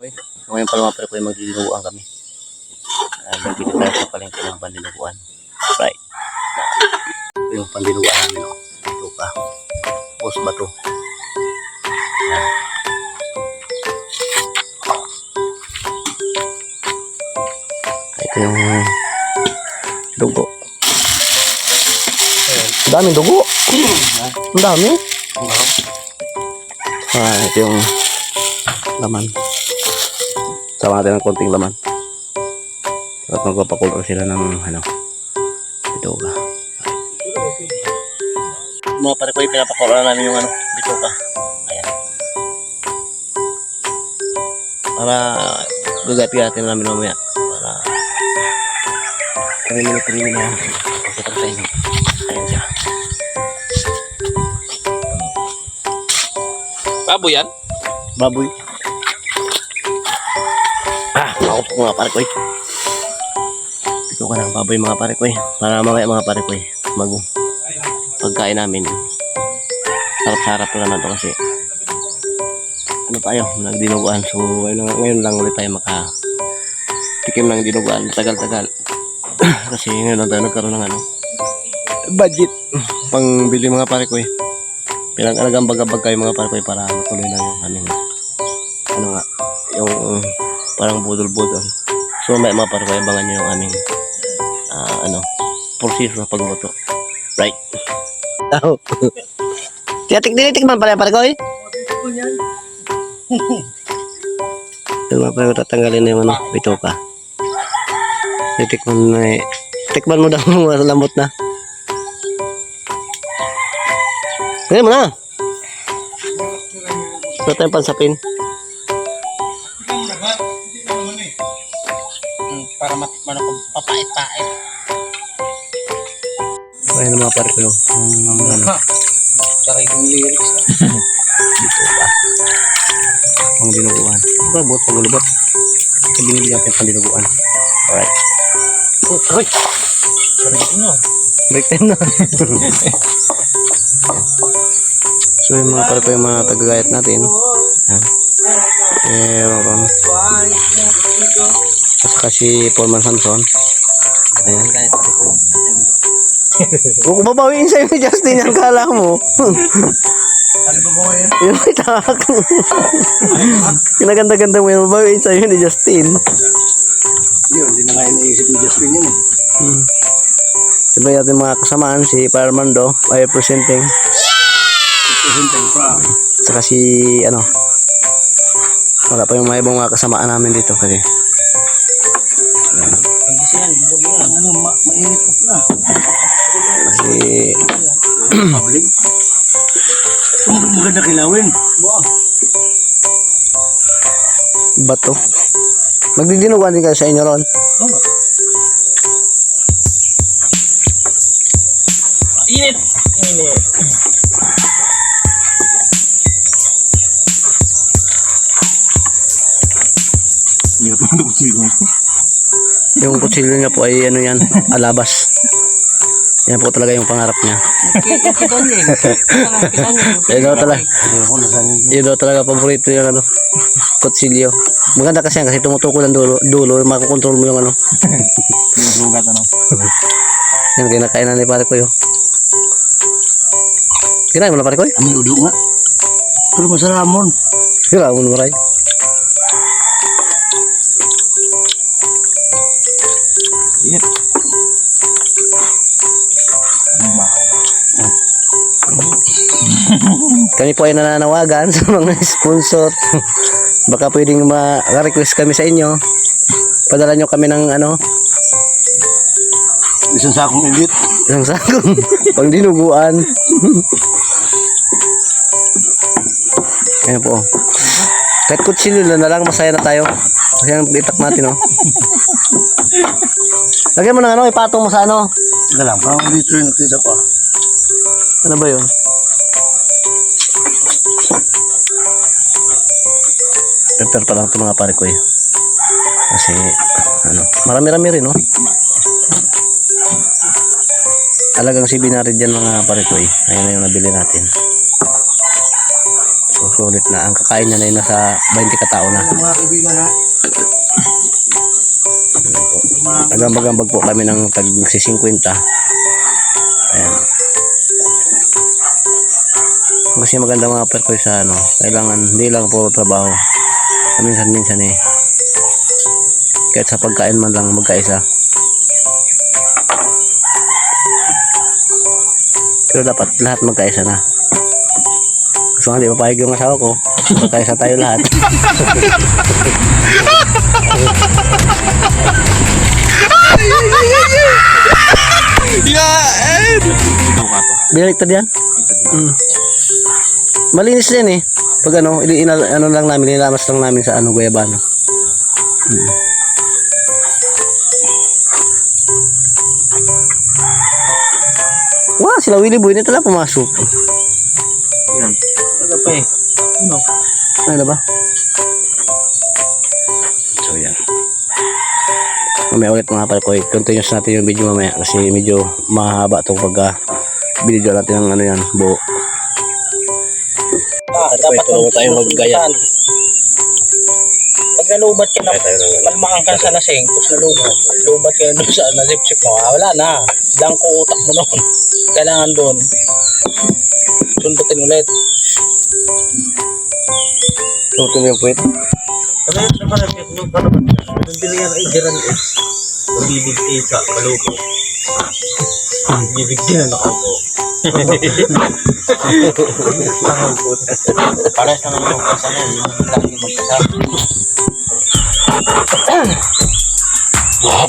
Okay. So ngayon pala mga pare-koy, magdidinuguan kami. Nandito tayo sa palengke ng pandinuguan. Right. Ito yung pandinuguan namin. Oh. Ito pa. Tapos ba ito? Ito yung dugo. Ang daming dugo. Ang dami. Ito yung laman. Sama natin ng konting laman. At magpapakulor sila ng bituka. Mga pare-koy, pinapakulor namin yung bituka. Ayan. Para gagati-gatin namin mamaya. Para kami na pagkita sa inyo. Ayan siya. Baboy yan? Baboy. Ako po mga pare-koy. Ito ka ng baboy mga pare-koy. Para mamaya mga pare-koy, pagkain namin. Sarap-sarap po naman ito kasi tayo, nagdinuguan. So ngayon lang ulit tayo makatikim ng dinuguan. Tagal-tagal. Kasi ngayon lang tayo nagkaroon ng budget pangbili mga pare-koy. Pinag-alagang bagabag kayo mga pare-koy para matuloy lang yung yung parang budol-budol. So may mga pare-koy, abangan nyo yung aming proseso na pagluto. Right. Oh. Titikman pala pare-koy. Ito mga pare-koy, tatanggalin na yung bituka. Tikman mo daw lambot na. Ngayon mo na. Ito tayong pansapin. Para matikman ako papait-pait. Ayan na mga pare-koy. Tsaka yung lyrics na. Dito ba? Ang dinuguan. Ito ba? Pagulubot. Binili natin pang dinuguan. Alright. Uy! Break na. Break time na. So yung mga pare-koy, yung mga tagagayat natin. At saka si Paulman Samson. Ayan. Kung babawiin sa'yo ni Justin, yung kala mo. Ano ba mo yan? Yung may takak. Kinaganda-ganda mo yung babawiin sa'yo ni Justin. Yun, hindi na nga iniisip ni Justin yun eh. Diba natin mga kasamaan, si Parmando ay presenting. Saka si wala pa yung mga ibang mga kasamaan namin dito kasi Ang gisa yan, huwag yan. Mainit pa pala. kasi Pabling. Maganda kilawin. bato. Magdidinuguan din kayo sa inyo ron. Oo. Init. Init. Init mo ito kutsilyo. Yung kutsilyo niya po ay yan, alabas. Yan po talaga yung pangarap niya. Yun daw talaga paborito yung kutsilyo. Maganda kasi yan kasi tumutuko ng dulo, makukontrol mo yung Sugat yan, kinakain na ni pare-koy. Kinain mo na pare-koy? Amin udo nga. Pero masaramon. Kira mo maray. Init. Kami po ay nananawagan sa mga sponsor. Baka pwedeng ma-request kami sa inyo. Padala nyo kami ng Isang sakong init. isang sakong pang dinuguan. Ayan po. Kahit kutsilyo na lang, masaya na tayo. Kasi ang itak natin, Lagyan mo ng ipatong mo sa Teka lang, parang dito yung nakita ko. Ano ba yun? Pepper pa lang ito mga pare-koy. Kasi, marami-rami rin, Alagang si binari dyan mga pare-koy. Ayun na yung nabili natin. So, Sulit na. Ang kakain niya na yun nasa 20 katao na. Mga kaibigan ha. Nagambag-ambag po kami ng tag 50. Ayan. Kasi maganda mga perkoy sa ano, kailangan hindi lang puro trabaho. Minsan-minsan eh. Kahit sa pagkain man lang magkaisa. Pero dapat lahat magkaisa na. Gusto nga di papayag yung asawa ko. Magkaisa tayo lahat. Binaligtad yan? Malinis din eh. Pag ano, ano lang namin, nilamas lang namin sa ano, guyabano. Wah, sila Willie Boy na tala pumasok. Yan. Taga pa eh. Ano? Ano na ba? So yan. Mamaya ulit mga palkoy. Continuous natin yung video mamaya kasi medyo mahaba itong pagka video natin ng ano yan, buo. Dapat tulungan tayo maggaya. Pag nalubat ka na, malmakang ka sa lasing, tapos nalubat ka na doon sa nasipsip mo, wala na. Blanco utak mo noon. Kailangan doon. Sundutin ulit. Sundutin mo yung puwit. Ano yun sa parapit mo? Paano ba? Nandili yan ay giran eh. Magbibig isa, malupo. Magbibig din na nakaupo. Pares na naman yung kasama yun. Yung lagi magkasama.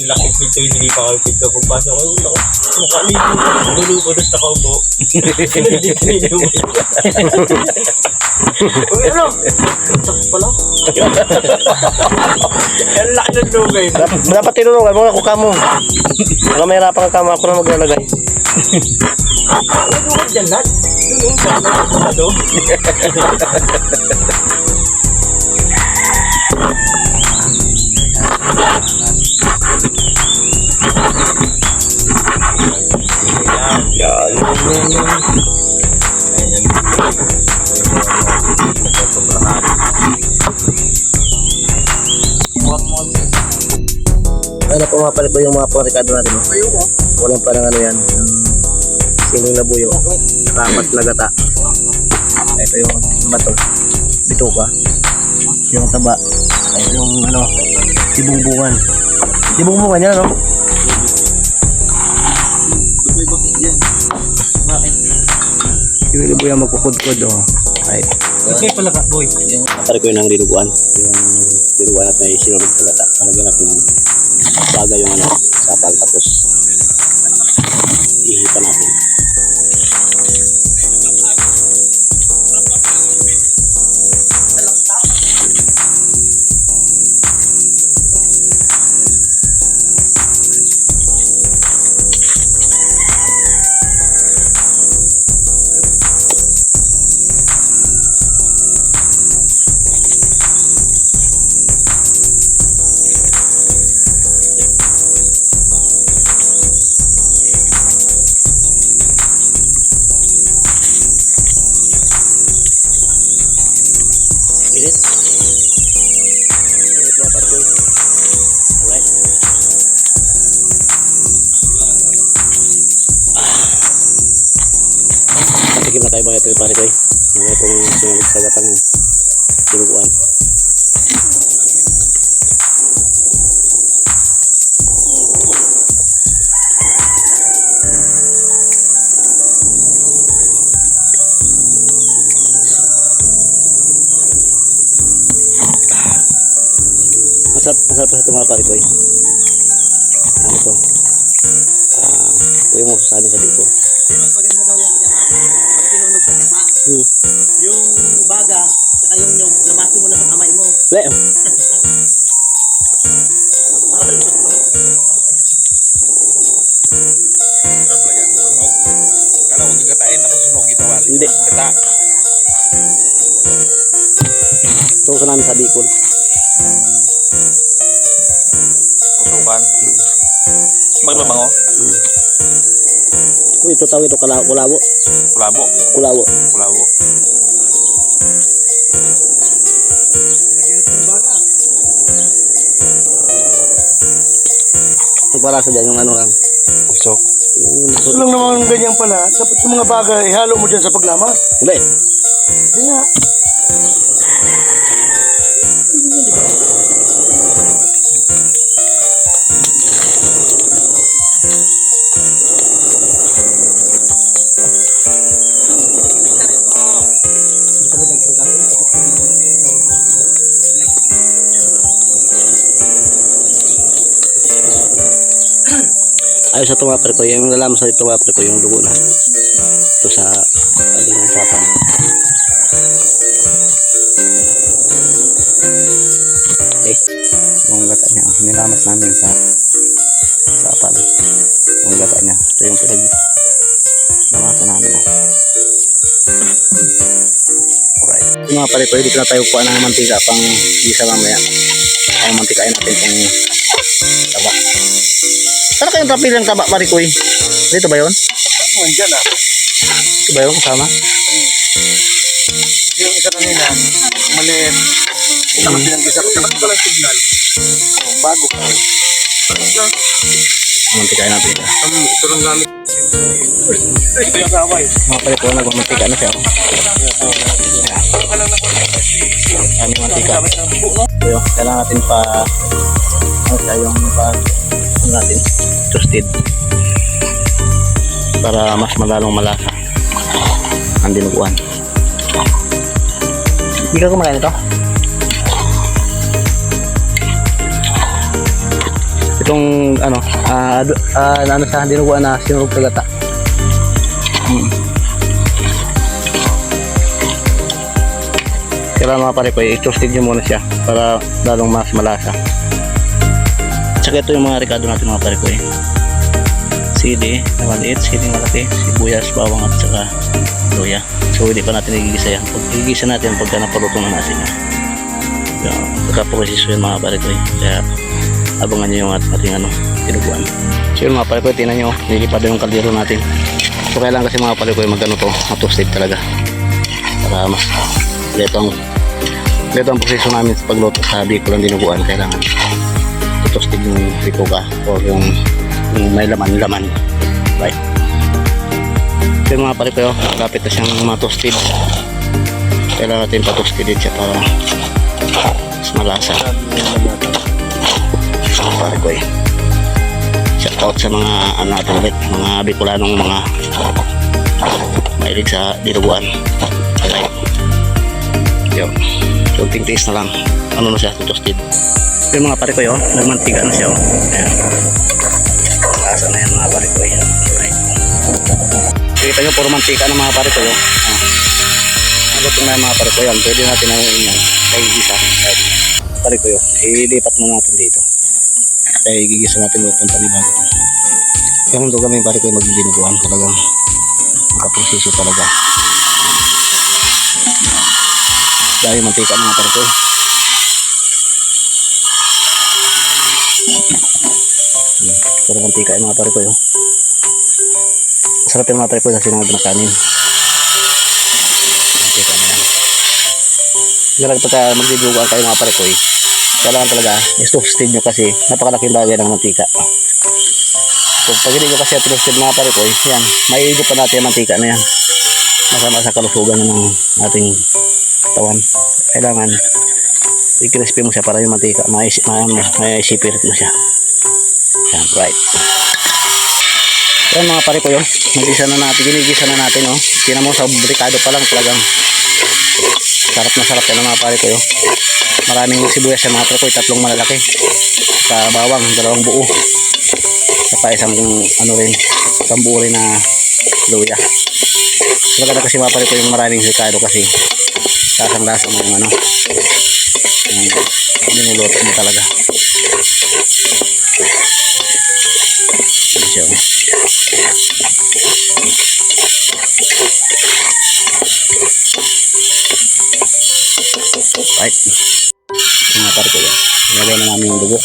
Laki pito yung hindi pa kayo pito. Kung pasok kayo, nakalipo. Lulupo doon sa nakaupo. Hindi pinili mo. Uy, ano? Sakit pala. Ang laki ng lugay. Dapat tinulungan mo ako kamo. Baka mahirapan ka kamo, ako na maglalagay. Lugod dyan lahat. Lugod dyan. Ano po mga palit ko yung mga parikado natin? Walang parang ano yan. Siling na buyo. Rapat na gata. Ito yung bato. Bituka. Yung taba. Ito yung ano. Sibungbungan. Sibungbungan yan ano? Yung libo yung magkukudkod oh. Right. Okay pala ka, boy. Pare ko yun ang dinuguan. Yung dinuguan natin ay sinunod sa gata. Talagyan natin ng baga yung ano, sapal tapos ihipan natin. Minutes. Minutes mga parkoy. Alright. Patikim na tayo ba ito yung parkoy? Mga itong sinunod sa gatang dinuguan. Masarap pa ito mga parikoy. Ano to? Ito yung masasabi sa dito. Mas maganda daw yan dyan ha. Pag sinunog sa kasa. Yung baga, saka yung nyog, lamasin mo na sa kamay mo. Leo. Kala mo gagatain ako sunog ito wali. Hindi. Gata. Ito sa namin sa Bicol. Kusukan. Maglabango. Uy, ito tawag ito kulabo. Kulabo. Kulabo. Kulabo. Nagpalasa dyan yung ano lang. Usok. Ito lang naman ganyan pala. Dapat yung mga bagay, ihalo mo dyan sa paglamas. Hindi. Hindi nga. Ayos sa tumaper ko, yung nalaman sa tumaper ko yung dugo na. Ito sa ano yung sapan. Okay. Yung gata niya, nilamas namin sa sapan. Yung gata niya, ito yung lamasan namin. Alright. Yung mga pare ko, dito na tayo kuha ng mantika pang gisa mamaya. Ang mantikain natin kung taba. Saan kayong kapilang taba, Marikoy? Dito ba yun? Nandyan ah. Ito ba yun kasama? Yung isa kanina, maliit. Ito kasi ng isa. Saka ko lang signal. Bago pa. Mantikain natin ito. Ito lang gamit. Ito yung kaway. Mga pala ko, nagmamantika na siya. Ano yung mantika? Ito yung kailangan natin pa ano siya yung pa ano natin toasted para mas malalong malasa ang dinuguan. Hindi ka kumakain ito? Itong ano ano sa dinuguan na sinurog sa gata. Kailangan mga pare ko i-toasted nyo muna siya para lalong mas malasa. Tsaka ito yung mga rekado natin mga pare ko sili na maliit, sili malaki, sibuyas, bawang at saka luya. So hindi pa natin igigisa yan. Pag igigisa natin pagka napaluto na natin yan. Pagka-proseso yun mga pare ko kaya abangan nyo yung ating ano, tinuguan. So yun mga pare ko, tingnan nyo, nilipad yung kaldero natin. So kailangan kasi mga pare ko mag-ano to, ma-toasted talaga para mas ito ang proseso namin sa pagluto sa biko ng dinuguan. Kailangan i-toasted yung biko ka o yung may laman-laman, right? So yung mga pare ko, kapit na siyang ma-toasted. Kailangan natin pa-toasted din siya para mas malasa. Mga pare ko shout out sa mga ano natin ulit, mga Bicolanong mga mahilig sa dinuguan. Right? Yo, kunting taste na lang. Ano na siya, toasted. So yung mga pare ko yun, nagmantika na siya. Ayan. Lasa na yan mga pare ko yun. Right. Kita nyo, puro mantika ng mga pare ko yun. Nagutong na yung mga pare ko yan. Pwede natin na yun. Kaya isa. Right. Pare ko yun. Ilipat mo natin dito. Kaya igigisa natin ulit ng panibago. Kaya kung kami pare ko yung magdinuguan talagang makaproseso talaga. Dahil mantika mga pare ko. Pero mantika yung mga pare ko yun. Sarap yung mga pare ko kasi sinangag na kanin. Mantika na yan. Garag pagka magdinuguan kayo mga pare ko kailangan talaga i-toasted nyo kasi napakalaking bagay ng mantika. So pag hindi nyo kasi toasted mga pare ko yan, maiigop pa natin yung mantika na yan. Masama sa kalusugan ng ating tawan. Kailangan i-crispy mo siya para yung mantika may sipirit mo siya. Yan, right. Yan mga pare ko yun, ginigisa na natin oh. Tingnan mo sa brikado pa lang talagang sarap na sarap yan mga pare ko yun. Maraming sibuyas sa mga pare ko, 3 malalaki sa bawang, 2 buo saka isang ano rin, isang buo rin na luya. Maganda kasi mga pare ko yung maraming brikado kasi lasang-lasa mo yung ano yung niluluto mo talaga. So, right. Mga pare ko yan. Nilagay na namin yung dugo.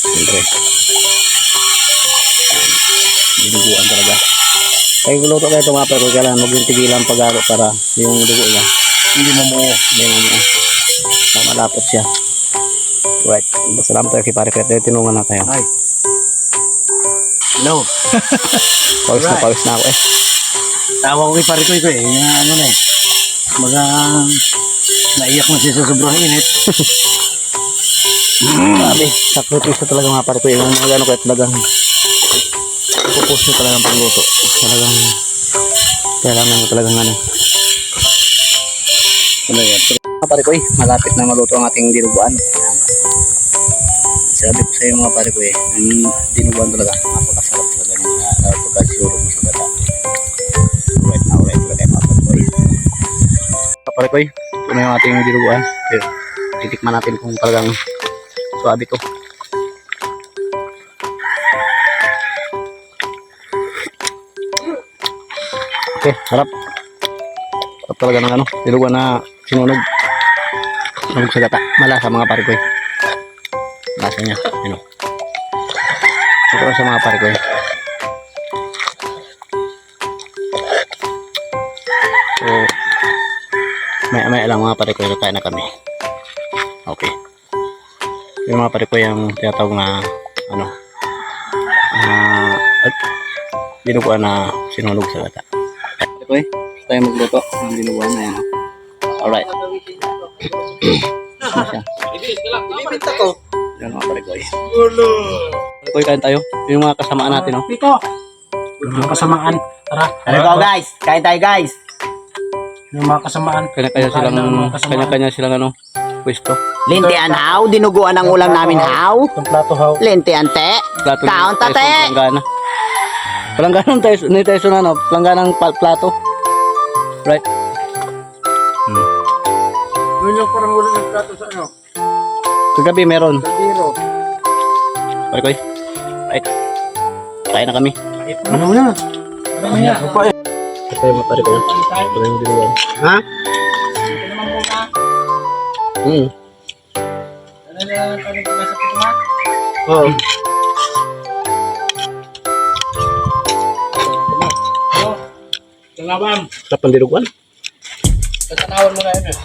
Siyempre. Dinuguan talaga. Kaya luto kayo ito mga pare ko. Kailangan maging tigilan pag-aro para yung dugo niya Hindi mamuo. Hindi mo. So, malapot siya. Right. Salamat tayo kay pare ko. Tinungan na tayo. Ay. Hello. Pawis na ako eh. Tawa ko kay pare ko ito eh. Yung ano na eh. Baga naiyak na siya sa sobrang init. Grabe. Sakripisyo talaga mga pare ko. Yung mga gano'n ko at talagang pupus nyo talagang pangluto. Talagang kailangan mo talagang ano. Ano yan? Mga pare ko malapit na maluto ang ating dinuguan. Sabi ko sa iyo mga pare ko ang dinuguan talaga napakasarap talaga niya na pagkasurog mo sa gata. Right talaga mga pare ko. Mga pare ko ito na yung ating dinuguan. Pero titikman natin kung talagang suabe to. Okay, harap. Harap talaga ng ano, dinuguan na sinunog. Sunog sa gata. Malasa mga pare ko lasa niya, ano. Ito sa mga pare ko So, may alam mga pare ko kain na kami. Okay. Yung mga pare ko yung tinatawag na ano dinuguan na sinunog sa gata. Pare ko tayo magluto ng dinuguan na yan. Alright. Ano siya? Ibibita ko. Yan mga pare ko Pare ko kain tayo. Yung mga kasamaan natin no. Pito. Yung mga kasamaan. Tara. Let's go guys. Kain tayo guys. Yung mga kasamaan. Kanya-kanya silang ano, pwesto. Lintian haw, dinuguan ang ulam namin haw. Itong plato haw. Lintian te. Plato ni Kaon Tyson, tate. Planggana. Planggana ni Tyson ano, planggana ng plato. Right. Yun yung parang wala ng plato sa ano. Kagabi meron. Kaldero. Pare ko right. Kain na kami. Ano mo na? Ano mo na? Ito yung pare ko. Ito yung dinuguan. Ha? Oh. Tangabam. Sarap ng dinuguan. Tatanawan mo na yun eh.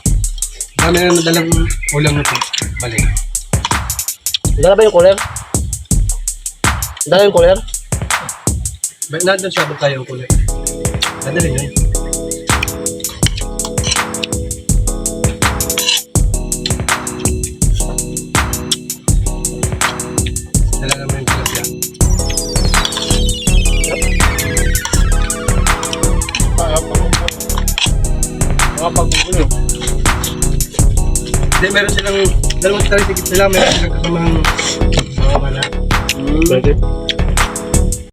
Kami na madalang ulang na ito. Balik. Dala ba yung cooler? Dala yung cooler? Ba't na doon siya ba tayo kulit? Nadali na yun. Dala naman yung tilapia. Mga pagbubulo. Hindi, meron silang dalawang style ticket sila. Meron silang kasamang mga mana. Pwede.